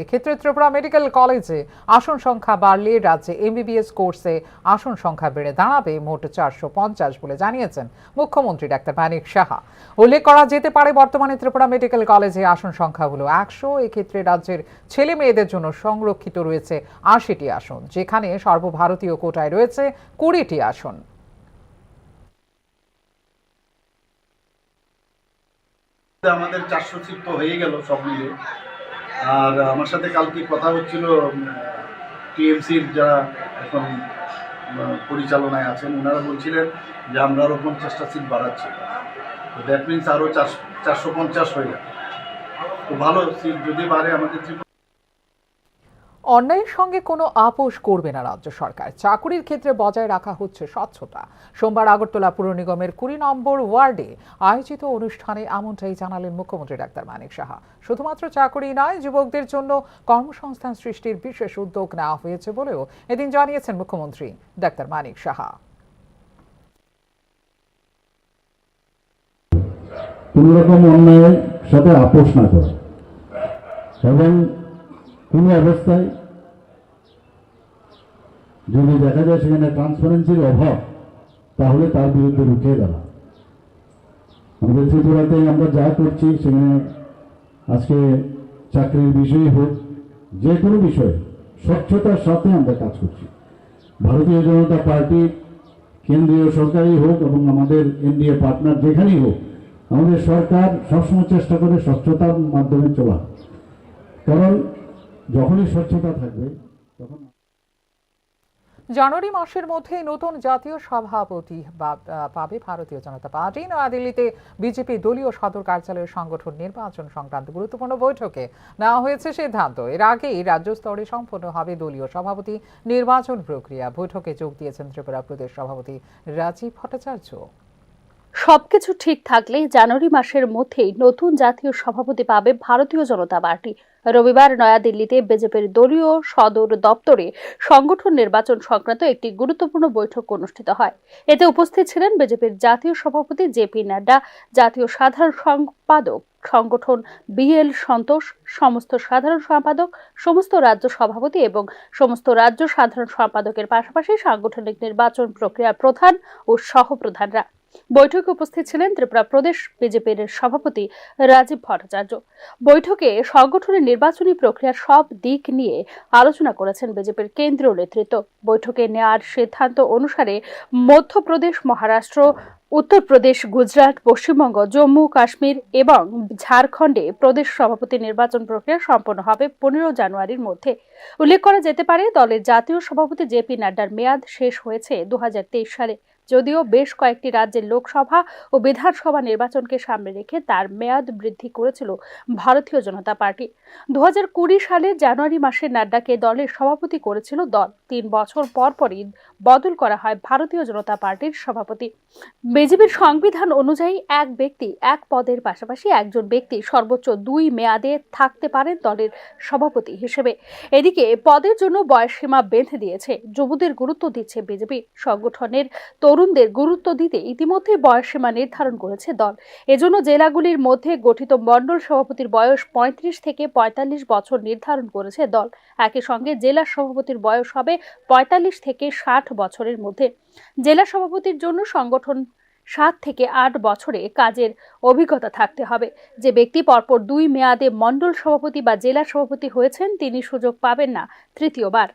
এক্ষেত্রে ত্রিপুরা মেডিকেল কলেজে আসন সংখ্যা বাড়লে রাজ্যে এমবিবিএস কোর্সে আসন সংখ্যা বেড়ে দাঁড়াবে মোট 450 বলে জানিয়েছেন মুখ্যমন্ত্রী ডাক্তার মানিক সাহা। উল্লেখ করা যেতে পারে বর্তমানে ত্রিপুরা মেডিকেল কলেজে আসন সংখ্যা হলো 100। এক্ষেত্রে রাজ্যের ছেলে মেয়েদের জন্য সংরক্ষিত রয়েছে 80টি আসন, যেখানে সর্বভারতীয় কোটায় রয়েছে 20টি আসন। আমাদের 400 সিট তো হয়ে গেল সব মিলে। আর আমার সাথে কালকে কথা হচ্ছিল টিএমসির যারা এখন পরিচালনায় আছেন, ওনারা বলছিলেন যে আমরা আরও 50টা সিট বাড়াচ্ছি। তো দ্যাট মিনস আরও 450 হয়ে যাবে। তো ভালো সিট যদি বাড়ে আমাদের অন্যায়ের সঙ্গে কোনো আপোষ করবে না রাজ্য সরকার। চাকুরির ক্ষেত্রে বজায় রাখা হচ্ছে স্বচ্ছতা। সোমবার আগরতলা পুর নিগমের 20 নম্বর ওয়ার্ডে আয়োজিত অনুষ্ঠানে এমনটাই জানালেন মুখ্যমন্ত্রী ডাক্তার মানিক সাহা। শুধুমাত্র চাকুরি নয়, যুবকদের জন্য কর্মসংস্থান সৃষ্টির বিশেষ উদ্যোগ নেওয়া হয়েছে বলেও এদিন জানিয়েছেন মুখ্যমন্ত্রী ডাক্তার মানিক সাহা। কোন রকম অন্যায়ের সাথে আপোষ না করা এবং কোনো অবস্থায় যদি দেখা যায় সেখানে ট্রান্সপারেন্সির অভাব, তাহলে তার বিরুদ্ধে রুখে দাঁড়া। আমাদের ত্রিপুরাতে আমরা যা করছি সেখানে আজকে চাকরির বিষয় হোক, যে কোনো বিষয়ে স্বচ্ছতার সাথে আমরা কাজ করছি। ভারতীয় জনতা পার্টি কেন্দ্রীয় সরকারই হোক এবং আমাদের এনডিএ পার্টনার যেখানেই হোক, আমাদের সরকার সবসময় চেষ্টা করে স্বচ্ছতার মাধ্যমে চলা। কারণ যখনই স্বচ্ছতা থাকবে তখন জানুয়ারি মাসের মধ্যে নতুন জাতীয় সভাপতি পাবে ভারতীয় জনতা পার্টি। নয়াদিল্লিতে বিজেপি দলীয় সদর কার্যালয়ের সংগঠন নির্বাচন সংক্রান্ত গুরুত্বপূর্ণ বৈঠকে নেওয়া হয়েছে সিদ্ধান্ত। এর আগেই রাজ্য স্তরে সম্পন্ন হবে দলীয় সভাপতি নির্বাচন প্রক্রিয়া। বৈঠকে যোগ দিয়েছেন ত্রিপুরা প্রদেশ সভাপতি রাজীব ভট্টাচার্য। সবকিছু ঠিক থাকলে জানুয়ারি মাসের মধ্যেই নতুন জাতীয় সভাপতি পাবে ভারতীয় জনতা পার্টি। রবিবার নয়াদিল্লিতে বিজেপির দলীয় সদর দপ্তরে সংগঠন নির্বাচন সংক্রান্ত একটি গুরুত্বপূর্ণ বৈঠক অনুষ্ঠিত হয়। এতে উপস্থিত ছিলেন বিজেপির জাতীয় সভাপতি জেপি নাড্ডা, জাতীয় সাধারণ সম্পাদক সংগঠন বিএল সন্তোষ, সমস্ত সাধারণ সম্পাদক, সমস্ত রাজ্য সভাপতি এবং সমস্ত রাজ্য সাধারণ সম্পাদকের পাশাপাশি সাংগঠনিক নির্বাচন প্রক্রিয়ার প্রধান ও সহপ্রধানরা। বৈঠকে উপস্থিত ছিলেন ত্রিপুরা প্রদেশ বিজেপির সভাপতি রাজীব ভট্টাচার্য। বৈঠকে সংগঠনের নির্বাচনী প্রক্রিয়ার সব দিক নিয়ে আলোচনা করেছেন বিজেপির কেন্দ্রীয় নেতৃত্ব। বৈঠকে নেওয়ার সিদ্ধান্ত অনুসারে মধ্যপ্রদেশ, মহারাষ্ট্র, উত্তরপ্রদেশ, গুজরাট, পশ্চিমবঙ্গ, জম্মু কাশ্মীর এবং ঝাড়খণ্ডে প্রদেশ সভাপতি নির্বাচন প্রক্রিয়া সম্পন্ন হবে 15 জানুয়ারির মধ্যে। উল্লেখ করা যেতে পারে, দলের জাতীয় সভাপতি জেপি নাড্ডার মেয়াদ শেষ হয়েছে 2023 সালে। যদিও বেশ কয়েকটি রাজ্যের লোকসভা ও বিধানসভা নির্বাচনকে সামনে রেখে তার মেয়াদ বৃদ্ধি করেছিল ভারতীয় জনতা পার্টি। 2020 সালের জানুয়ারি মাসে নাড্ডাকে দলের সভাপতি করেছিল দল। 3 বছর পরই বদল করা হয় ভারতীয় জনতা পার্টির সভাপতি। বিজেপির সংবিধান অনুযায়ী এক ব্যক্তি এক পদের পাশাপাশি একজন ব্যক্তি সর্বোচ্চ 2 মেয়াদে থাকতে পারেন দলের সভাপতি হিসেবে। এদিকে পদের জন্য বয়সসীমা বেঁধে দিয়েছে। যুবদের গুরুত্ব দিচ্ছে বিজেপি। সংগঠনের তরুণদের গুরুত্ব দিতে ইতিমধ্যে বয়সসীমা নির্ধারণ করেছে দল। এজন্য জেলাগুলির মধ্যে গঠিত মণ্ডল সভাপতির বয়স 35 থেকে 45 বছর নির্ধারণ করেছে দল। একই সঙ্গে জেলা সভাপতির বয়স হবে 45 থেকে 60 বছরের মধ্যে। জেলা সভাপতির জন্য সংগঠন 7 থেকে 8 বছরে কাজের অভিজ্ঞতা থাকতে হবে। যে ব্যক্তি পরপর 2 মেয়াদে মণ্ডল সভাপতি বা জেলা সভাপতি হয়েছেন তিনি সুযোগ পাবেন না তৃতীয়বার।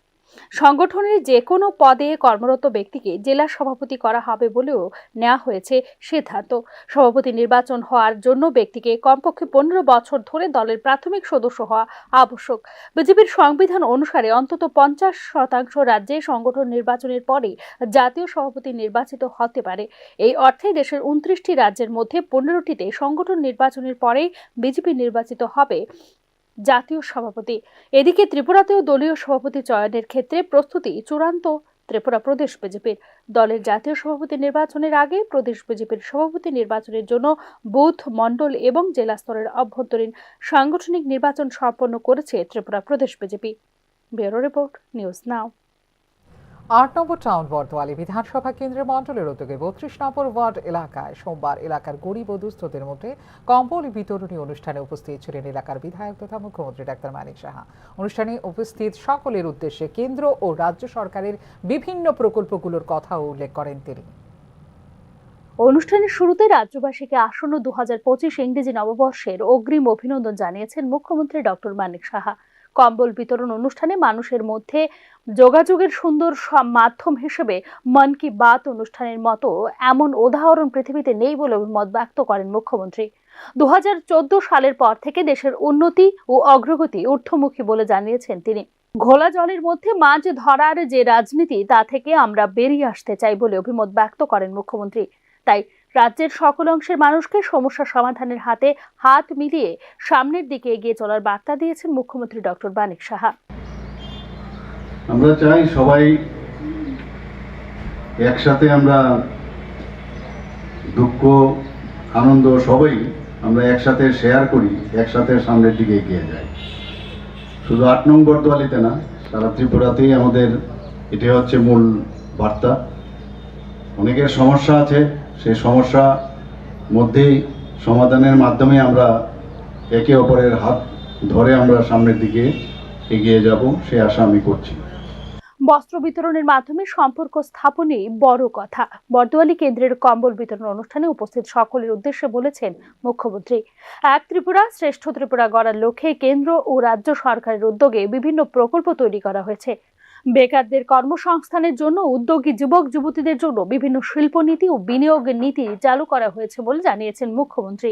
সংগঠনের যে কোনো পদে কর্মরত ব্যক্তিকে জেলা সভাপতি করা হবে বলেও নেওয়া হয়েছে সিদ্ধান্ত। সভাপতি নির্বাচন হওয়ার জন্য ব্যক্তিকে কমপক্ষে 15 বছর ধরে দলের প্রাথমিক সদস্য হওয়া আবশ্যক। বিজেপির সংবিধান অনুসারে অন্তত 50% রাজ্যে সংগঠন নির্বাচনের পরে জাতীয় সভাপতি নির্বাচিত হতে পারে। এই অর্থে দেশের 29টি রাজ্যের মধ্যে 15টিতে সংগঠন নির্বাচনের পরেই বিজেপি নির্বাচিত হবে জাতীয় সভাপতি। এদিকে ত্রিপুরাতেও দলীয় সভাপতি চয়নের ক্ষেত্রে প্রস্তুতি চূড়ান্ত ত্রিপুরা প্রদেশ বিজেপির। দলের জাতীয় সভাপতি নির্বাচনের আগে প্রদেশ বিজেপির সভাপতি নির্বাচনের জন্য বুথ, মণ্ডল এবং জেলা স্তরের অভ্যন্তরীণ সাংগঠনিক নির্বাচন সম্পন্ন করেছে ত্রিপুরা প্রদেশ BJP. Bureau report, news now. 8 number town Bardowali বিধানসভা কেন্দ্রের মণ্ডলের উদ্যোগে 32 নম্বর ওয়ার্ড এলাকায় সোমবার এলাকার গরিব ও দুস্থদের মধ্যে কম্বল বিতরণী অনুষ্ঠানে উপস্থিত ছিলেন এলাকার বিধায়ক তথা মুখ্যমন্ত্রী ডাক্তার মানিক সাহা। অনুষ্ঠানে উপস্থিত সকলের উদ্দেশ্যে কেন্দ্র ও রাজ্য সরকারের বিভিন্ন প্রকল্পগুলোর কথাও উল্লেখ করেন তিনি। অনুষ্ঠানের শুরুতে রাজ্যবাসীকে আসন্ন 2025 ইংরেজি নববর্ষের অগ্রিম অভিনন্দন জানিয়েছেন মুখ্যমন্ত্রী ডক্টর মানিক সাহা। কম্বল বিতরণ অনুষ্ঠানে মানুষের মধ্যে যোগাযোগের সুন্দর মাধ্যম হিসেবে মন কি বাত অনুষ্ঠানের মতো এমন উদাহরণ পৃথিবীতে নেই বলে মত ব্যক্ত করেন মুখ্যমন্ত্রী। 2014 সালের পর থেকে দেশের উন্নতি ও অগ্রগতি ঊর্ধ্বমুখী বলে জানিয়েছেন তিনি। ঘোলা জলের মধ্যে মাছ ধরার যে রাজনীতি তা থেকে আমরা বেরিয়ে আসতে চাই বলে অভিমত ব্যক্ত করেন মুখ্যমন্ত্রী। তাই রাজ্যের সকল অংশের মানুষকে সমস্যা সমাধানের হাতে হাত মিলিয়ে সামনের দিকে এগিয়ে চলার বার্তা দিয়েছেন মুখ্যমন্ত্রী ডক্টর মানিক সাহা। আমরা চাই সবাই একসাথে, আমরা দুঃখ আনন্দ সবাই আমরা একসাথে শেয়ার করি, একসাথে সামনের দিকে এগিয়ে যাই। শুধু 8 নং বর্দোয়ালিতে না, সারা ত্রিপুরাতেই আমাদের এটা হচ্ছে মূল বার্তা। অনেকের সমস্যা আছে, সেই সমস্যা মধ্যেই সমাধানের মাধ্যমে আমরা একে অপরের হাত ধরে আমরা সামনের দিকে এগিয়ে যাব, সে আশা আমি করছি। বস্ত্র বিতরণের মাধ্যমে সম্পর্ক স্থাপনই বড় কথা। বর্দোয়ালি কেন্দ্রের কম্বল বিতরণ অনুষ্ঠানে উপস্থিত সকলের উদ্দেশ্যে বলেছেন মুখ্যমন্ত্রী, এক ত্রিপুরা শ্রেষ্ঠ ত্রিপুরা গড়ার লক্ষ্যে কেন্দ্র ও রাজ্য সরকারের উদ্যোগে বিভিন্ন প্রকল্প তৈরি করা হয়েছে। বেকারদের কর্মসংস্থানের জন্য, উদ্যোগী যুবক যুবতীদের জন্য বিভিন্ন শিল্পনীতি ও বিনিয়োগ নীতি চালু করা হয়েছে বলে জানিয়েছেন মুখ্যমন্ত্রী।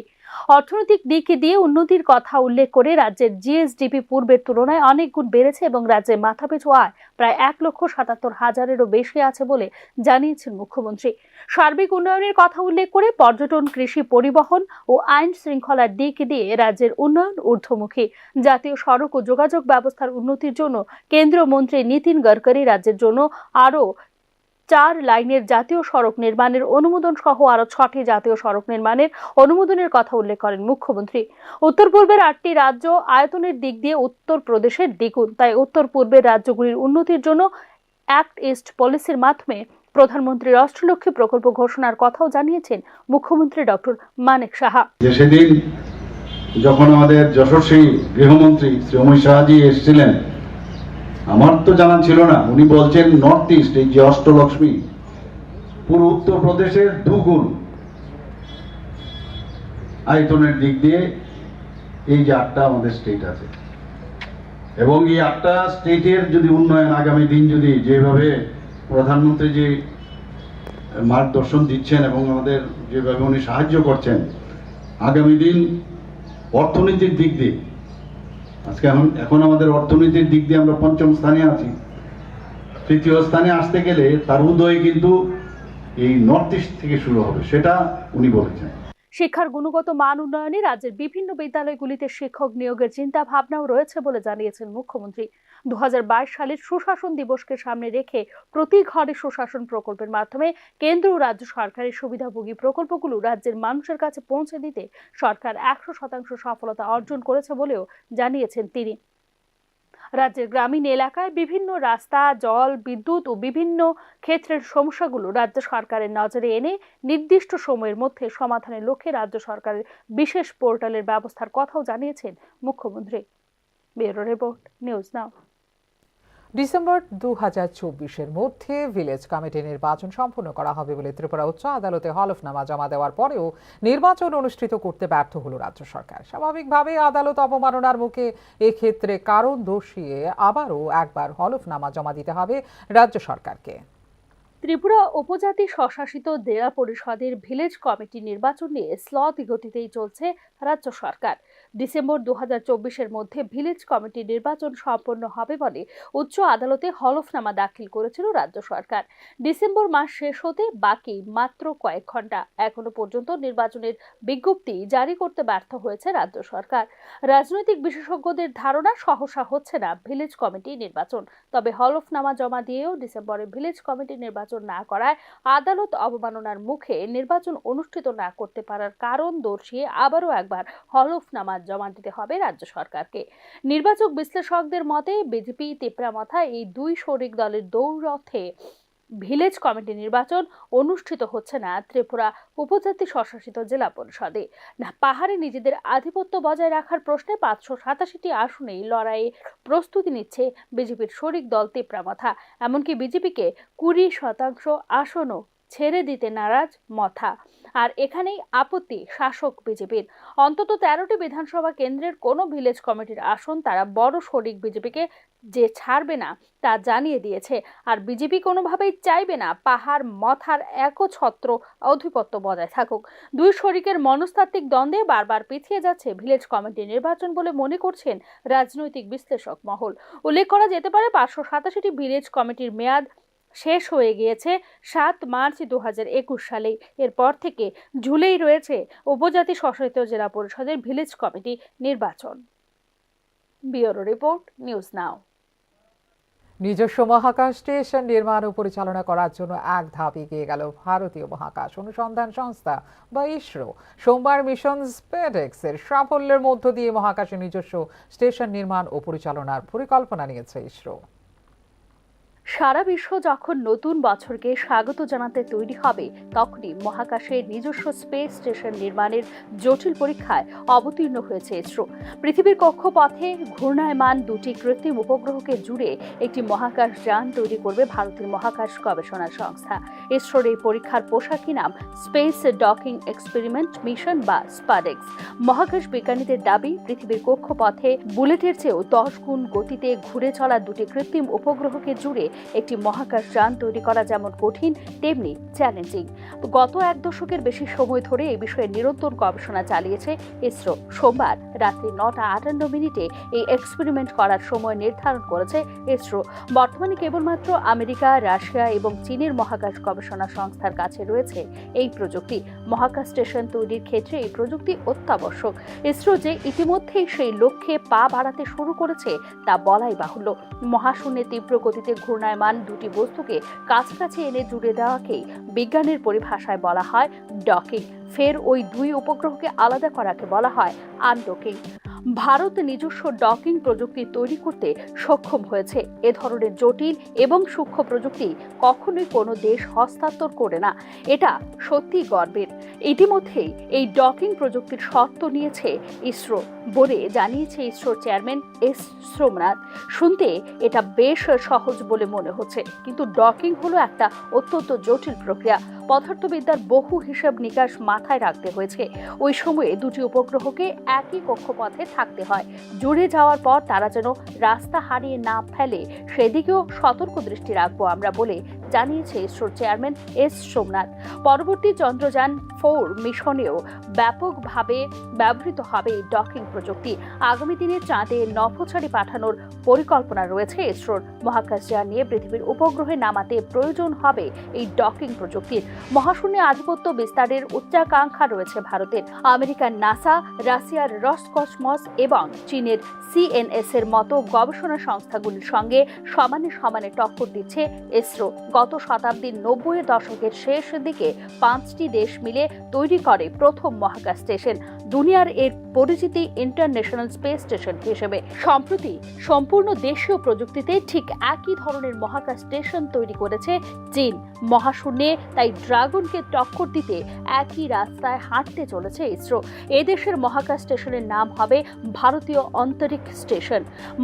অর্থনৈতিক দিক দিয়ে উন্নতির কথা উল্লেখ করে রাজ্যের জিএসডিপি পূর্বের তুলনায় অনেক গুণ বেড়েছে এবং রাজ্যের মাথাপিছু আয় প্রায় 1,77,000-এরও বেশি আছে বলে জানিয়েছেন মুখ্যমন্ত্রী। সার্বিক উন্নয়নের কথা উল্লেখ করে পর্যটন, কৃষি, পরিবহন ও আইন শৃঙ্খলার দিক দিয়ে রাজ্যের উন্নয়ন ঊর্ধ্বমুখী। জাতীয় সড়ক ও যোগাযোগ ব্যবস্থার উন্নতির জন্য কেন্দ্রীয় মন্ত্রী নীতিন গডকরি রাজ্যের জন্য আরও 4 লাইনের জাতীয় সড়ক নির্মাণের অনুমোদন সহ আরো 6টি জাতীয় সড়ক নির্মাণের অনুমোদনের কথা উল্লেখ করেন মুখ্যমন্ত্রী। উত্তর পূর্বের 8টি রাজ্য আয়তনের দিক দিয়ে উত্তর প্রদেশের দ্বিগুণ, তাই উত্তর পূর্বের রাজ্যগুলির উন্নতির জন্য অ্যাক্ট ইস্ট পলিসির মাধ্যমে প্রধানমন্ত্রীর অষ্টলক্ষ্মী প্রকল্প ঘোষণার কথাও জানিয়েছেন মুখ্যমন্ত্রী ডক্টর মানিক সাহা। সেদিন যখন আমাদের যশস্বী গৃহমন্ত্রী শ্রী অমিত শাহজি এসেছিলেন, আমার তো জানা ছিল না, উনি বলছেন নর্থ ইস্ট, এই যে অষ্টলক্ষ্মী পুরো উত্তরপ্রদেশের 2 গুণ আয়তনের দিক দিয়ে এই যে 8টা আমাদের স্টেট আছে, এবং এই 8টা স্টেটের যদি উন্নয়ন আগামী দিন যদি যেভাবে প্রধানমন্ত্রী যে মার্গদর্শন দিচ্ছেন এবং আমাদের যেভাবে উনি সাহায্য করছেন, আগামী দিন অর্থনীতির দিক দিয়ে আজকে এখন আমাদের অর্থনীতির দিক দিয়ে আমরা 5ম স্থানে আছি। 3য় স্থানে আসতে গেলে তার উদয় কিন্তু এই নর্থ ইস্ট থেকে শুরু হবে, সেটা উনি বলেছেন। শিক্ষার গুণগত মান উন্নয়নে রাজ্যের বিভিন্ন বিদ্যালয়গুলিতে শিক্ষক নিয়োগের চিন্তা ভাবনাও রয়েছে বলে জানিয়েছেন মুখ্যমন্ত্রী। 2022 সালের সুশাসন দিবসকে সামনে রেখে প্রতি ঘরে সুশাসন প্রকল্পের মাধ্যমে কেন্দ্র ও রাজ্য সরকারের সুবিধাভোগী প্রকল্পগুলো রাজ্যের মানুষের কাছে পৌঁছে দিতে সরকার 100% সফলতা অর্জন করেছে বলেও জানিয়েছেন তিনি। রাজ্যের গ্রামীণ এলাকায় বিভিন্ন রাস্তা, জল, বিদ্যুৎ ও বিভিন্ন ক্ষেত্রের সমস্যাগুলো রাজ্য সরকারের নজরে এনে নির্দিষ্ট সময়ের মধ্যে সমাধানের লক্ষ্যে রাজ্য সরকারের বিশেষ পোর্টালের ব্যবস্থার কথাও জানিয়েছেন মুখ্যমন্ত্রী। Bureau report, news now. December 2024-এর মধ্যে ভিলেজ কমিটি নির্বাচন সম্পন্ন করা হবে বলে ত্রিপুরা উচ্চ আদালতে হলফনামা জমা দেওয়ার পরেও নির্বাচন অনুষ্ঠিত করতে ব্যর্থ হল রাজ্য সরকার। স্বাভাবিকভাবে আদালত অবমাননার মুখে এক্ষেত্রে কারণ দর্শিয়ে আবারও একবার হলফনামা জমা দিতে হবে রাজ্য সরকারকে। ত্রিপুরা উপজাতি স্বশাসিত জেলা পরিষদের ভিলেজ কমিটি নির্বাচন নিয়ে স্লথ গতিতেই চলছে রাজ্য সরকার। ডিসেম্বর 2024-এর মধ্যে ভিলেজ কমিটি নির্বাচন সম্পন্ন হবে বলে উচ্চ আদালতে হলফনামা দাখিল করেছিল রাজ্য সরকার। ডিসেম্বর মাস শেষ হতে বাকি মাত্র কয়েক ঘন্টা, এখনো পর্যন্ত নির্বাচনের বিজ্ঞপ্তি জারি করতে ব্যর্থ হয়েছে রাজ্য সরকার। রাজনৈতিক বিশেষজ্ঞদের ধারণা সহসা হচ্ছে না ভিলেজ কমিটি নির্বাচন। তবে হলফনামা জমা দিয়েও ডিসেম্বরে ভিলেজ কমিটি নির্বাচন না করায় আদালত অবমাননার মুখে নির্বাচন অনুষ্ঠিত না করতে পারার কারণ দর্শিয়ে আবারও একবার হলফনামা মেয়াদ জমা দিতে হবে রাজ্য সরকারকে। নির্বাচক বিশ্লেষকদের মতে বিজেপি তেপরামাথা এই দুই শরিক দলের দৌড়রথে ভিলেজ কমিটি নির্বাচন অনুষ্ঠিত হচ্ছে না ত্রিপুরা উপজাতি স্বশাসিত জেলা পরিষদে। না পাহাড়ে নিজেদের আধিপত্য বজায় রাখার প্রশ্নে 587টি আসনেই লড়াইয়ে প্রস্তুতি নিচ্ছে বিজেপির শরিক দল তেপরামাথা। এমনকি বিজেপিকে 20% আসনও ছেড়ে দিতে নারাজ মথা। আর এখানেই আপত্তি শাসক বিজেপির। অন্তত 13টি বিধানসভা কেন্দ্রের কোনো ভিলেজ কমিটির আসন তারা বড় শরিক বিজেপিকে যে ছাড়বে না তা জানিয়ে দিয়েছে। আর বিজেপি কোনোভাবেই চাইবে না পাহাড় মথার একছত্র আধিপত্য বজায় থাকুক। দুই শরিকের মনস্তাত্ত্বিক দ্বন্দ্বে বারবার পিছিয়ে যাচ্ছে ভিলেজ কমিটি নির্বাচন বলে মনে করছেন রাজনৈতিক বিশ্লেষক মহল। উল্লেখ করা যেতে পারে 587টি ভিলেজ কমিটির মেয়াদ শেষ হয়ে গিয়েছে 7 মার্চ 2021 সালে। এরপর থেকে ঝুলেই রয়েছে উপজাতি স্বশাসিত জেলা পরিষদের ভিলেজ কমিটি নির্বাচন। ব্যুরো রিপোর্ট, নিউজ নাও। নিজস্ব মহাকাশ স্টেশন নির্মাণ ও পরিচালনা করার জন্য এক ধাপ এগিয়ে গেল ভারতীয় মহাকাশ অনুসন্ধান সংস্থা বা ইসরো। সোমবার মিশন স্পেডেক্স এর সাফল্যের মধ্য দিয়ে মহাকাশে নিজস্ব স্টেশন নির্মাণ ও পরিচালনার পরিকল্পনা নিয়েছে ইসরো। সারা বিশ্ব যখন নতুন বছরকে স্বাগত জানাতে তৈরি হবে, তখনই মহাকাশে নিজস্ব স্পেস স্টেশন নির্মাণের জটিল পরীক্ষায় অবতীর্ণ হয়েছে ইসরো। পৃথিবীর কক্ষপথে ঘূর্ণায়মান দুটি কৃত্রিম উপগ্রহকে জুড়ে একটি মহাকাশ যান তৈরি করবে ভারতের মহাকাশ গবেষণা সংস্থা। ইসরোর এই পরীক্ষার পোশাকি নাম স্পেস ডকিং এক্সপেরিমেন্ট মিশন বা স্পাডেক্স। মহাকাশ বিজ্ঞানীদের দাবি, পৃথিবীর কক্ষপথে বুলেটের চেয়েও 10 গুণ গতিতে ঘুরে চলা দুটি কৃত্রিম উপগ্রহকে জুড়ে একটি মহাকাশ যান তৈরি করা যেমন কঠিন তেমনি চ্যালেঞ্জিং। গত 1 দশকের বেশি সময় ধরে এই বিষয়ে নিরন্তর গবেষণা চালিয়েছে ইসরো। সোমবার রাত্রি 9:58 এই এক্সপেরিমেন্ট করার সময় নির্ধারণ করেছে ইসরো। বর্তমানে কেবলমাত্র আমেরিকা, রাশিয়া এবং চীনের মহাকাশ গবেষণা সংস্থার কাছে রয়েছে এই প্রযুক্তি। মহাকাশ স্টেশন তৈরির ক্ষেত্রে এই প্রযুক্তি অত্যাবশ্যক। ইসরো যে ইতিমধ্যেই সেই লক্ষ্যে পা বাড়াতে শুরু করেছে তা বলাই বাহুল্য। মহাশূন্যে তীব্র গতিতে ঘূর্ণায়মান দুটি বস্তুকে কাছাকাছি এনে জুড়ে দেওয়াকেই বিজ্ঞানের পরিভাষায় বলা হয় ডকিং। ফের ওই দুই উপগ্রহকে আলাদা করাকে বলা হয় আনডকিং। ভারত নিজস্ব ডকিং প্রযুক্তি তৈরি করতে সক্ষম হয়েছে। এ ধরনের জটিল এবং সূক্ষ্ম প্রযুক্তি কখনোই কোনো দেশ হস্তান্তর করে না। এটা সত্যি গর্বের। ইতিমধ্যেই এই ডকিং প্রযুক্তির শর্ত নিয়েছে ইসরো বলে জানিয়েছে ইসরোর চেয়ারম্যান এস সোমনাথ। শুনতে এটা বেশ সহজ বলে মনে হচ্ছে, কিন্তু ডকিং হলো একটা অত্যন্ত জটিল প্রক্রিয়া। পদার্থবিদ্যার বহু হিসাব নিকাশ মাথায় রাখতে হয়েছে। ওই সময়ে দুটি উপগ্রহকে একই কক্ষপথে থাকতে হয়। জুড়ে যাওয়ার পর তারা যেন রাস্তা হারিয়ে না ফেলে সেদিকেও সতর্ক দৃষ্টি রাখবো আমরা বলে জানিয়েছে ইসরোর চেয়ারম্যান এস সোমনাথ। পরবর্তী চন্দ্রযান 4 মিশনেও ব্যাপকভাবে ব্যবহৃত হবে ডকিং প্রযুক্তি। আগামী দিনে চাঁদে নভোচারী পাঠানোর পরিকল্পনা রয়েছে ইসরোর। মহাকাশযান নিয়ে পৃথিবীর উপগ্রহে নামাতে প্রয়োজন হবে এই ডকিং প্রযুক্তির। মহাশূন্যে আধিপত্য বিস্তারের উচ্চাকাঙ্ক্ষা রয়েছে ভারতের। আমেরিকার নাসা, রাশিয়ার রসকসমস এবং চীনের সিএনএস এর মতো গবেষণা সংস্থাগুলির সঙ্গে সমানে সমানে টক্কর দিচ্ছে ইসরো। গত শতাব্দীর 90-এর দশকের শেষ দিকে 5টি দেশ মিলে তৈরি করে প্রথম মহাকাশ স্টেশন। দুনিয়ার এর পরিচিতি ইন্টারন্যাশনাল স্পেস স্টেশন হিসেবে। সম্প্রতি সম্পূর্ণ দেশীয় প্রযুক্তিতে ঠিক একই ধরনের মহাকাশ স্টেশন তৈরি করেছে চীন। মহাশূন্যে তাই ড্রাগনকে টক্কর দিতে একই রাস্তায় হাঁটতে চলেছে ইসরো। এদেশের মহাকাশ স্টেশনের নাম হবে ভারতীয় অন্তরিক্ষ স্টেশন।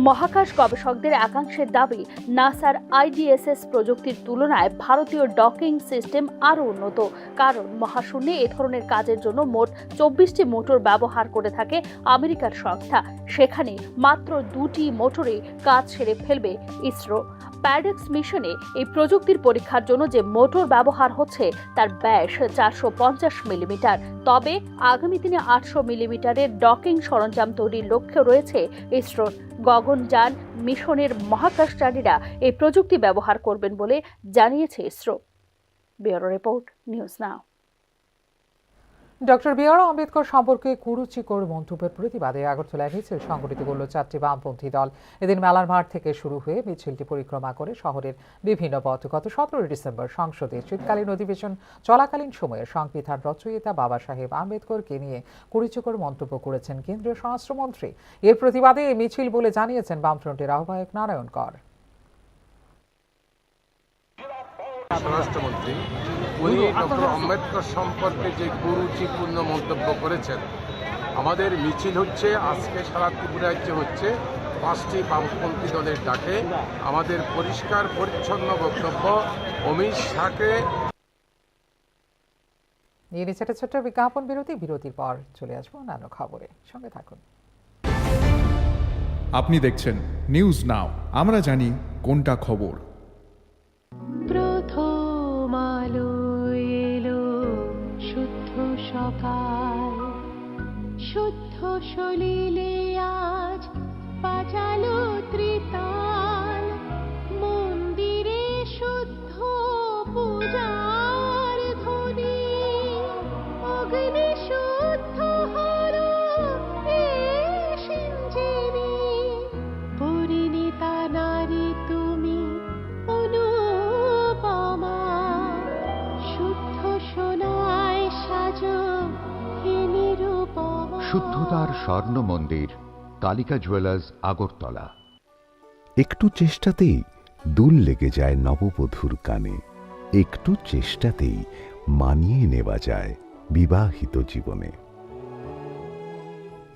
মহাকাশ গবেষকদের একাংশের দাবি, নাসার আইডিএসএস প্রযুক্তির তুলনায় ভারতীয় ডকিং সিস্টেম আরও উন্নত। কারণ মহাশূন্যে এ ধরনের কাজের জন্য মোট 24টি মোটর ব্যবহার করে থাকে আমেরিকার সংস্থা। সেখানে মাত্র 2টি মোটরে কাজ সেরে ফেলবে ইসরো। প্যাডেক্স মিশনে এই প্রযুক্তির পরীক্ষার জন্য যে মোটর ব্যবহার হচ্ছে তার ব্যাস 450 মিলিমিটার। তবে আগামী দিনে 800 মিলিমিটারের ডকিং সরঞ্জাম তৈরির লক্ষ্য রয়েছে ইসরোর। গগনযান মিশনের মহাকাশচারীরা এই প্রযুক্তি ব্যবহার করবেন বলে জানিয়েছে ইসরো। ব্যুরো রিপোর্ট, নিউজ নাও। Doctor B.R.. আম্বেদকর সম্পর্কে কুরুচিকর মন্তব্যের প্রতিবাদে আগরতলায় মিছিল সংগঠিত করল 4টি বামপন্থী দল। এদিন মেলার মাঠ থেকে শুরু হয়ে মিছিলটি পরিক্রমা করে শহরের বিভিন্ন পথ। গত 17 ডিসেম্বর সংসদে শীতকালীন অধিবেশন চলাকালীন সময়ে সংবিধান রচয়িতা বাবা সাহেব আম্বেদকরকে নিয়ে কুরুচিকর মন্তব্য করেছেন কেন্দ্রীয় স্বরাষ্ট্রমন্ত্রী। এর প্রতিবাদে এই মিছিল বলে জানিয়েছেন বামফ্রন্টের আহ্বায়ক নারায়ণ কর। স্বরাষ্ট্রমন্ত্রী উনি ডক্টর আম্বেদকর সম্পর্কে যে কুরুচিপূর্ণ মন্তব্য করেছেন, আমাদের মিছিল হচ্ছে আজকে সারা ত্রিপুরা রাজ্যে হচ্ছে 5টি বামপন্থী দলের ডাকে। আমাদের পরিষ্কার পরিচ্ছন্ন বক্তব্য অমিত শাহকে নিয়ে নিচ্ছে একটা ছোট্ট বিজ্ঞাপন বিরতির পর চলে আসবো অন্যান্য খবরে, সঙ্গে থাকুন। আপনি দেখছেন নিউজ নাও, আমরা জানি কোনটা খবর। প্রথম আলো এলো শুদ্ধ সকাল, শুদ্ধ সলিলে আজ বাজালো ত্রিতাল, মন্দিরে শুদ্ধ পূজার ধ্বনি, অগ্নি শুদ্ধ হলো সিঞ্জিনী, পরিণীতা নারী তুমি অনুপমা, শুদ্ধ সোনায় সাজো হে নিরুপমা। শুদ্ধতার স্বর্ণ মন্দির, কালিকা জুয়েলার্স, আগরতলা। একটু চেষ্টাতেই দুল লেগে যায় নববধূর কানে, একটু চেষ্টাতেই মানিয়ে নেওয়া যায় বিবাহিত জীবনে।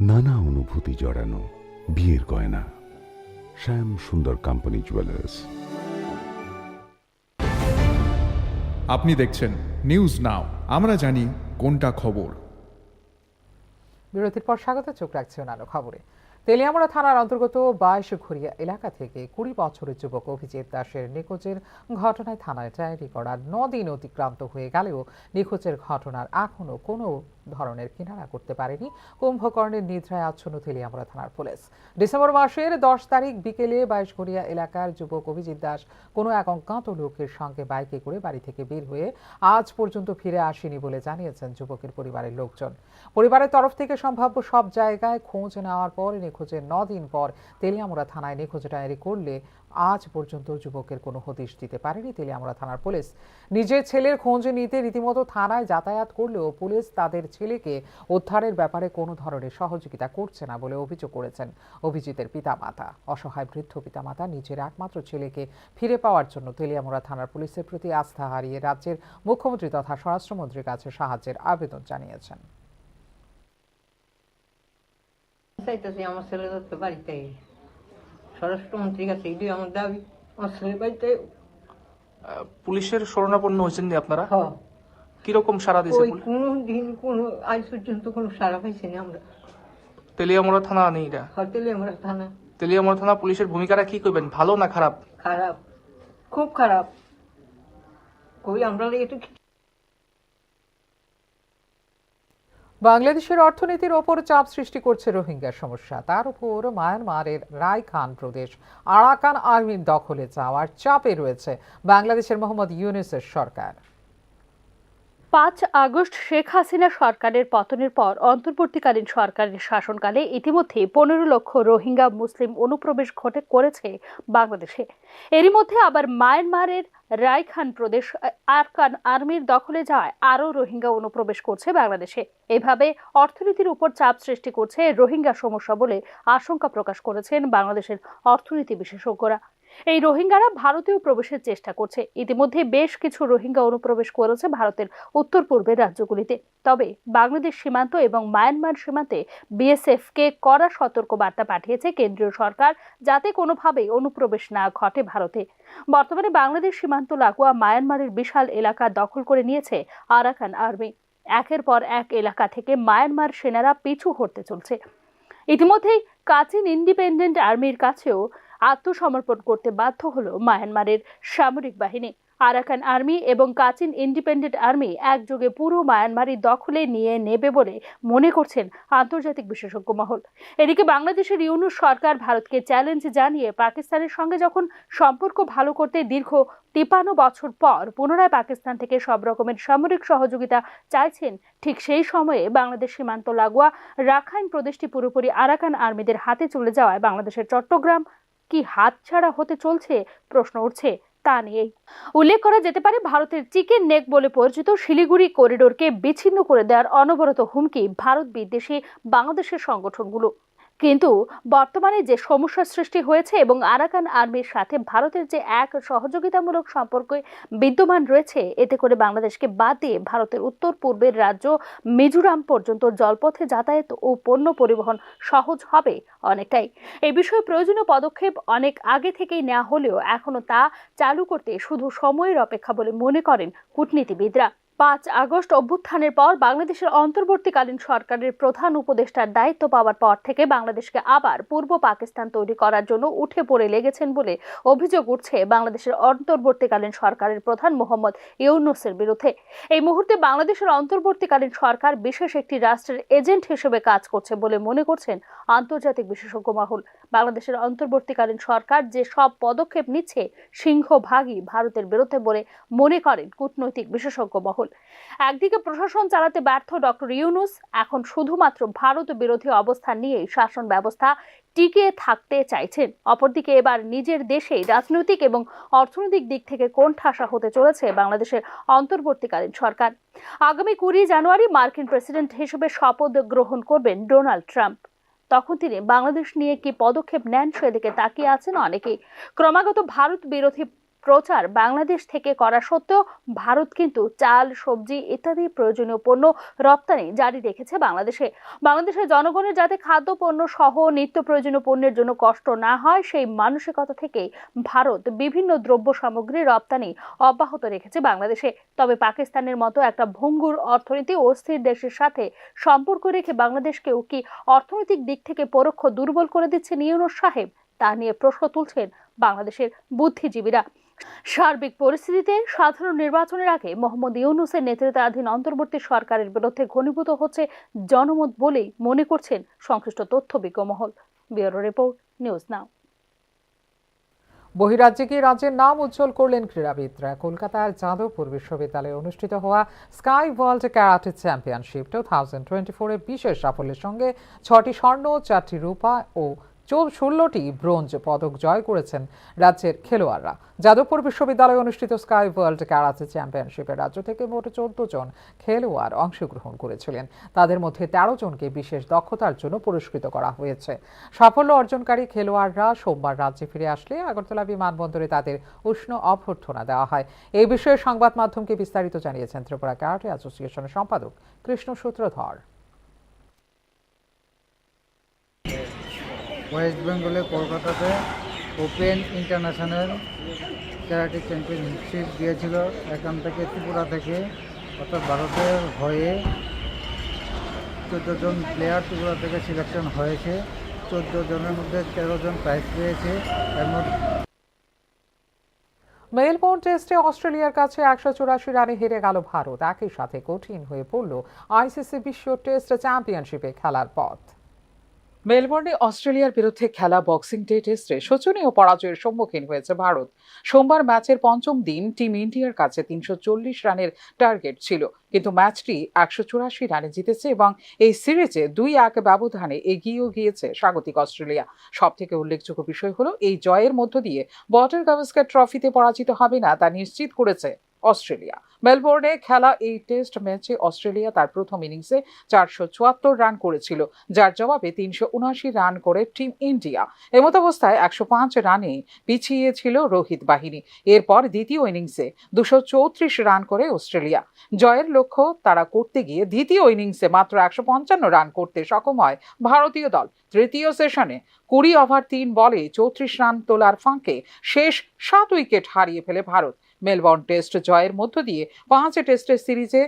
নানা অনুভূতি জড়ানো বিয়ের গয়না, শ্যাম সুন্দর কোম্পানি জুয়েলার্স। আপনি দেখছেন নিউজ নাও, আমরা জানি কোনটা খবর। বিরতির পর স্বাগত, চোখ রাখছে অন্যান্য খবরে। তেলিয়ামুড়া থানার অন্তর্গত 22 ঘড়িয়া এলাকা থেকে 20 বছরের যুবক অভিজিৎ দাসের নিখোঁজের ঘটনায় থানায় ডায়েরি করা 9 দিন অতিক্রান্ত হয়ে গেলেও নিখোঁজের ঘটনার এখনো কোনো ধরনের কিনারা করতে পারেনি কুম্ভকর্ণের নিদ্রায় আচ্ছন্ন তেলিয়ামুড়া থানার পুলিশ। ডিসেম্বর মাসের 10 তারিখ বিকেলে 22 ঘড়িয়া এলাকার যুবক অভিজিৎ দাস কোনো এক অজ্ঞাত লোকের সঙ্গে বাইকে করে বাড়ি থেকে বের হয়ে আজ পর্যন্ত ফিরে আসেনি বলে জানিয়েছেন যুবকের পরিবারের লোকজন। পরিবারের তরফ থেকে সম্ভাব্য সব জায়গায় খোঁজ নেওয়ার পর নিখোঁজের 9 দিন পর তেলিয়ামুড়া থানায় নিখোঁজ ডায়েরি করলে আজ পর্যন্ত যুবকের কোনো হদিশ দিতে পারেনি তেলিয়ামুড়া থানার পুলিশ। নিজের ছেলের খোঁজ নিতে রীতিমতো থানায় যাতায়াত করলেও পুলিশ তাদের ছেলেকে উদ্ধারের ব্যাপারে কোনো ধরনের সহযোগিতা করছে না বলে অভিযোগ করেছেন অভিজিতের পিতামাতা। অসহায় বৃদ্ধ পিতামাতা নিজের একমাত্র ছেলেকে ফিরে পাওয়ার জন্য তেলিয়ামুড়া থানার পুলিশের প্রতি আস্থা হারিয়ে রাজ্যের মুখ্যমন্ত্রী তথা স্বরাষ্ট্রমন্ত্রীর কাছে সাহায্যের আবেদন জানিয়েছেন। আমার ছেলে তো বাড়িতে, স্বরাষ্ট্রমন্ত্রীর কাছে এটাই আমার দাবি, আমার ছেলে বাড়িতে। পুলিশের শরণাপন্ন হয়েছেন আপনারা? হ্যাঁ। কিরকম সারা দিয়েছে? কোনো দিন কোনো আজ পর্যন্ত কোনো সারা পাইছি না আমরা। তেলিয়ামুড়া থানা নেই এটা? তেলিয়ামুড়া থানা। তেলিয়ামুড়া থানা পুলিশের ভূমিকাটা কি করবেন, ভালো না খারাপ? খারাপ, খুব খারাপ। কই আমরা একটু বাংলাদেশের অর্থনীতির ওপর চাপ সৃষ্টি করছে রোহিঙ্গা সমস্যা। তার উপর মায়ানমারের রাইখান প্রদেশ আরাকান আর্মির দখলে যাওয়ার চাপে রয়েছে বাংলাদেশের মোহাম্মদ ইউনূসের সরকার। 5 আগস্ট শেখ হাসিনা সরকারের পতনের পর অন্তর্বর্তীকালীন সরকারের শাসনকালে ইতিমধ্যে 15 লক্ষ রোহিঙ্গা মুসলিম অনুপ্রবেশ করেছে বাংলাদেশে। এরই মধ্যে আবার মায়ানমারের রাইখান প্রদেশ আরাকান আর্মির দখলে যাওয়ায় আরও রোহিঙ্গা অনুপ্রবেশ করছে বাংলাদেশে। এভাবে অর্থনীতির উপর চাপ সৃষ্টি করছে রোহিঙ্গা সমস্যা বলে আশঙ্কা প্রকাশ করেছেন বাংলাদেশের অর্থনীতি বিশেষজ্ঞরা। এই রোহিঙ্গারা ভারতীয় প্রবেশের চেষ্টা করছে। ইতিমধ্যে বেশ কিছু রোহিঙ্গা অনুপ্রবেশ করেছে ভারতের উত্তর পূর্বের রাজ্যগুলিতে। তবে বাংলাদেশ সীমান্ত এবং মায়ানমার সীমান্তে বিএসএফকে কড়া সতর্ক বার্তা পাঠিয়েছে কেন্দ্রীয় সরকার, যাতে কোনোভাবেই অনুপ্রবেশ না ঘটে ভারতে। বর্তমানে বাংলাদেশ সীমান্ত লাগোয়া মায়ানমারের বিশাল এলাকা দখল করে নিয়েছে আরাকান আর্মি। একের পর এক এলাকা থেকে মায়ানমার সেনারা পিছু হটতে চলছে। ইতিমধ্যেই কাচিন ইন্ডিপেন্ডেন্ট আর্মির কাছেও আত্মসমর্পণ করতে বাধ্য হলো মায়ানমারের সামরিক বাহিনী। আরাকান আর্মি এবং কাচিন ইন্ডিপেন্ডেন্ট আর্মি একযোগে পুরো মায়ানমারই দখলে নিয়ে নেবে বলে মনে করছেন আন্তর্জাতিক বিশেষজ্ঞ মহল। এদিকে বাংলাদেশের ইউনূস সরকার ভারতকে চ্যালেঞ্জ জানিয়ে পাকিস্তানের সঙ্গে যখন সম্পর্ক ভালো করতে দীর্ঘ 53 বছর পর পুনরায় পাকিস্তান থেকে সব রকমের সামরিক সহযোগিতা চাইছেন, ঠিক সেই সময়ে বাংলাদেশ সীমান্ত লাগোয়া রাখাইন প্রদেশটি পুরোপুরি আরাকান আর্মিদের হাতে চলে যাওয়ায় বাংলাদেশের চট্টগ্রাম কি হাতছাড়া হতে চলছে প্রশ্ন উঠছে তা নিয়েই। উল্লেখ করা যেতে পারে, ভারতের চিকেন নেক বলে পরিচিত শিলিগুড়ি করিডোরকে বিচ্ছিন্ন করে দেওয়ার অনবরত হুমকি ভারত বিদ্বেষী বাংলাদেশের সংগঠনগুলো। কিন্তু বর্তমানে যে সমস্যার সৃষ্টি হয়েছে এবং আরাকান আর্মির সাথে ভারতের যে এক সহযোগিতামূলক সম্পর্ক বিদ্যমান রয়েছে, এতে করে বাংলাদেশকে বাদ দিয়ে ভারতের উত্তর পূর্বের রাজ্য মিজোরাম পর্যন্ত জলপথে যাতায়াত ও পণ্য পরিবহন সহজ হবে অনেকটাই। এই বিষয়ে প্রয়োজনীয় পদক্ষেপ অনেক আগে থেকেই নেওয়া হলেও এখনো তা চালু করতে শুধু সময়ের অপেক্ষা বলে মনে করেন কূটনীতিবিদরা। 5 আগস্ট অভ্যুত্থানের পর বাংলাদেশের অন্তর্বর্তীকালীন সরকারের প্রধান উপদেষ্টার দায়িত্ব পাওয়ার পর থেকে বাংলাদেশকে আবার পূর্ব পাকিস্তান তৈরি করার জন্য উঠে পড়ে লেগেছেন বলে অভিযোগ উঠছে বাংলাদেশের অন্তর্বর্তীকালীন সরকারের প্রধান মোহাম্মদ ইউনূসের বিরুদ্ধে। এই মুহূর্তে বাংলাদেশের অন্তর্বর্তীকালীন সরকার বিশেষ একটি রাষ্ট্রের এজেন্ট হিসেবে কাজ করছে বলে মনে করছেন আন্তর্জাতিক বিশেষজ্ঞ মহল। বাংলাদেশের অন্তর্বর্তীকালীন সরকার যে সব পদক্ষেপ নিচ্ছে সিংহভাগই ভারতের বিরুদ্ধে বলে মনে করেন কূটনৈতিক বিশেষজ্ঞ মহল। একদিকে প্রশাসন চালাতে ব্যর্থ ডক্টর ইউনূস এখন শুধুমাত্র ভারত বিরোধী অবস্থান নিয়ে শাসন ব্যবস্থা টিকিয়ে থাকতে চাইছেন, অপরদিকে এবার নিজের দেশেই রাজনৈতিক এবং অর্থনৈতিক দিক থেকে কোণঠাসা হতে চলেছে বাংলাদেশের অন্তর্বর্তীকালীন সরকার। আগামী 20 জানুয়ারি মার্কিন প্রেসিডেন্ট হিসেবে শপথ গ্রহণ করবেন ডোনাল্ড ট্রাম্প। তখন তিনি বাংলাদেশ নিয়ে কি পদক্ষেপ নেন সেদিকে তাকিয়ে আছেন অনেকেই। ক্রমাগত ভারত বিরোধী প্রচার বাংলাদেশ থেকে করা সত্ত্বেও ভারত কিন্তু চাল, সবজি ইত্যাদি প্রয়োজনীয় পণ্য রপ্তানি জারি রেখেছে বাংলাদেশের জনগণের যাতে খাদ্যপণ্য সহ নিত্য প্রয়োজনীয় পণ্যের জন্য কষ্ট না হয় সেই মানসিকতা থেকে ভারত বিভিন্ন দ্রব্য সামগ্রী রপ্তানি অব্যাহত রেখেছে বাংলাদেশে। তবে পাকিস্তানের মতো একটা ভঙ্গুর অর্থনীতি ও স্থির দেশের সাথে সম্পর্ক রেখে বাংলাদেশকেও কি অর্থনৈতিক দিক থেকে পরোক্ষ দুর্বল করে দিচ্ছেন ইউনূস সাহেব, তা নিয়ে প্রশ্ন তুলছেন বাংলাদেশের বুদ্ধিজীবীরা। সার্বিক পরিস্থিতিতে সাধারণ নির্বাচনের আগে মোহাম্মদ ইউনূসের নেতৃত্বাধীন অন্তর্বর্তী সরকারের বিরুদ্ধে ঘনীভূত হচ্ছে জনমত বলেই মনে করছেন সংশ্লিষ্ট তথ্যবিজ্ঞ মহল। Bureau report, news now. বহিরাজ্যে গিয়ে রাজ্যের নাম উজ্জ্বল করলেন ক্রীড়াবিদরা। কলকাতার যাদবপুর বিশ্ববিদ্যালয়ে অনুষ্ঠিত হওয়া স্কাই ওয়ার্ল্ড ক্যারাটে চ্যাম্পিয়নশিপ 2024-এ বিশেষ সাফল্যের সঙ্গে 6টি স্বর্ণ, 4টি রূপা ও 16টি ব্রোঞ্জ পদক জয় করেছেন রাজ্যের খেলোয়াড়রা। যাদবপুর বিশ্ববিদ্যালয়ে অনুষ্ঠিত স্কাই ওয়ার্ল্ড ক্যারাটে চ্যাম্পিয়নশিপে রাজ্য থেকে মোট 14 জন খেলোয়াড় অংশগ্রহণ করেছিলেন। তাদের মধ্যে 13 জনকে বিশেষ দক্ষতার জন্য পুরস্কৃত করা হয়েছে। সাফল্য অর্জনকারী খেলোয়াড়রা সোমবার রাজ্যে ফিরে আসলে আগরতলা বিমানবন্দরে তাদের উষ্ণ অভ্যর্থনা দেওয়া হয়। এই বিষয়ে সংবাদ মাধ্যমকে বিস্তারিত জানিয়েছেন ত্রিপুরা ক্যারাটে অ্যাসোসিয়েশনের সম্পাদক কৃষ্ণ সূত্রধর। ওয়েস্ট বেঙ্গলে কলকাতাতে ওপেন ইন্টারন্যাশনাল ক্যারাটে চ্যাম্পিয়নশিপ দিয়েছিল। এখান থেকে ত্রিপুরা থেকে অর্থাৎ ভারতের হয়ে 14 জন প্লেয়ার ত্রিপুরা থেকে সিলেকশন হয়েছে। 14 জনের মধ্যে 13 জন প্রাইজ পেয়েছে। এর মধ্যে মেলবোর্ন টেস্টে অস্ট্রেলিয়ার কাছে 184 রানে হেরে গেল ভারত। একই সাথে কঠিন হয়ে পড়ল আইসিসি বিশ্ব টেস্ট চ্যাম্পিয়নশিপে খেলার পথ। মেলবোর্নে অস্ট্রেলিয়ার বিরুদ্ধে খেলা বক্সিং ডে টেস্টে শোচনীয় পরাজয়ের সম্মুখীন হয়েছে ভারত। সোমবার ম্যাচের পঞ্চম দিন টিম ইন্ডিয়ার কাছে 340 রানের টার্গেট ছিল, কিন্তু ম্যাচটি 184 রানে জিতেছে এবং এই সিরিজে 2-1 ব্যবধানে এগিয়েও গিয়েছে স্বাগতিক অস্ট্রেলিয়া। সবথেকে উল্লেখযোগ্য বিষয় হলো এই জয়ের মধ্য দিয়ে বটল গাভাস্কার ট্রফিতে পরাজিত হবে না তা নিশ্চিত করেছে অস্ট্রেলিয়া। মেলবোর্নে খেলা এই টেস্ট ম্যাচে অস্ট্রেলিয়া তার প্রথম ইনিংসে 474 রান করেছিল, যার জবাবে 379 রান করে টিম ইন্ডিয়া। এমতাবস্থায় 105 রানে পিছিয়ে ছিল রোহিত বাহিনী। এরপর দ্বিতীয় ইনিংসে 234 রান করে অস্ট্রেলিয়া। জয়ের লক্ষ্য তারা করতে গিয়ে দ্বিতীয় ইনিংসে মাত্র 155 রান করতে সক্ষম হয় ভারতীয় দল। তৃতীয় সেশনে 20 ওভার 3 বলে 34 রান তোলার ফাঁকে শেষ 7 উইকেট হারিয়ে ফেলে ভারত। মেলবোর্ন টেস্ট জয়ের মধ্য দিয়ে 5 টেস্টের সিরিজে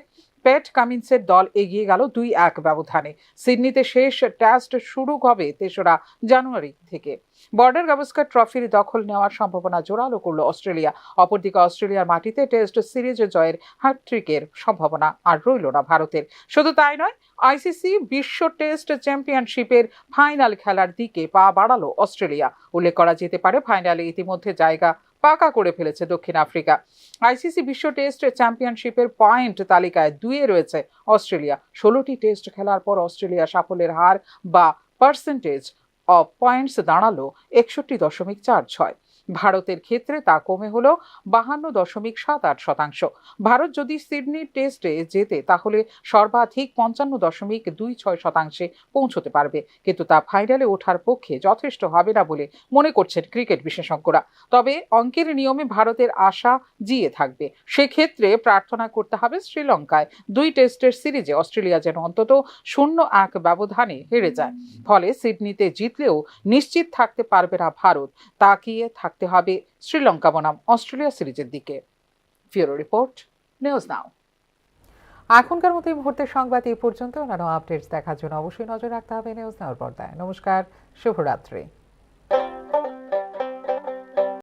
পেট কামিন্সের দল এগিয়ে গেল 2-1 ব্যবধানে। সিডনিতে শেষ টেস্ট শুরু হবে 3রা জানুয়ারি থেকে। বর্ডার গাভাস্কার ট্রফির দখল নেওয়ার সম্ভাবনা জোরালো করল অস্ট্রেলিয়া। অপরদিকে অস্ট্রেলিয়ার মাটিতে টেস্ট সিরিজে জয়ের হ্যাটট্রিকের সম্ভাবনা আর রইল না ভারতের। শুধু তাই নয়, আইসিসি বিশ্ব টেস্ট চ্যাম্পিয়নশিপের ফাইনাল খেলার দিকে পা বাড়ালো অস্ট্রেলিয়া। উল্লেখ করা যেতে পারে, ফাইনালে ইতিমধ্যে জায়গা পাকা করে ফেলেছে দক্ষিণ আফ্রিকা। আইসিসি বিশ্ব টেস্ট চ্যাম্পিয়নশিপের পয়েন্ট তালিকায় 2-এ রয়েছে অস্ট্রেলিয়া। 16টি টেস্ট খেলার পর অস্ট্রেলিয়া সাফল্যের হার বা পার্সেন্টেজ অফ পয়েন্টস দাঁড়ালো 61.46। ভারতের ক্ষেত্রে তা কমে হলো 52.78%। ভারত যদি সিডনি টেস্টে জেতে তাহলে সর্বাধিক 55.26% পৌঁছতে পারবে, কিন্তু তা ফাইনালে ওঠার পক্ষে যথেষ্ট হবে না বলে মনে করছেন ক্রিকেট বিশেষজ্ঞরা। তবে অঙ্কের নিয়মে ভারতের আশা জিয়ে থাকবে। সেক্ষেত্রে প্রার্থনা করতে হবে শ্রীলঙ্কায় 2 টেস্টের সিরিজে অস্ট্রেলিয়া যেন অন্তত 0-1 ব্যবধানে হেরে যায়। ফলে সিডনিতে জিতলেও নিশ্চিত থাকতে পারবে না ভারত। তাকিয়ে থাকতে হবে শ্রীলঙ্কা বনাম অস্ট্রেলিয়া সিরিজের দিকে। ফিউরো রিপোর্ট, নিউজ নাও। এখনকার মতো এই মুহূর্তের সংবাদ এই পর্যন্ত। অন্যান্য আপডেটস দেখার জন্য অবশ্যই নজর রাখতে হবে নিউজ নাওর পর্দায়। নমস্কার, শুভরাত্রি।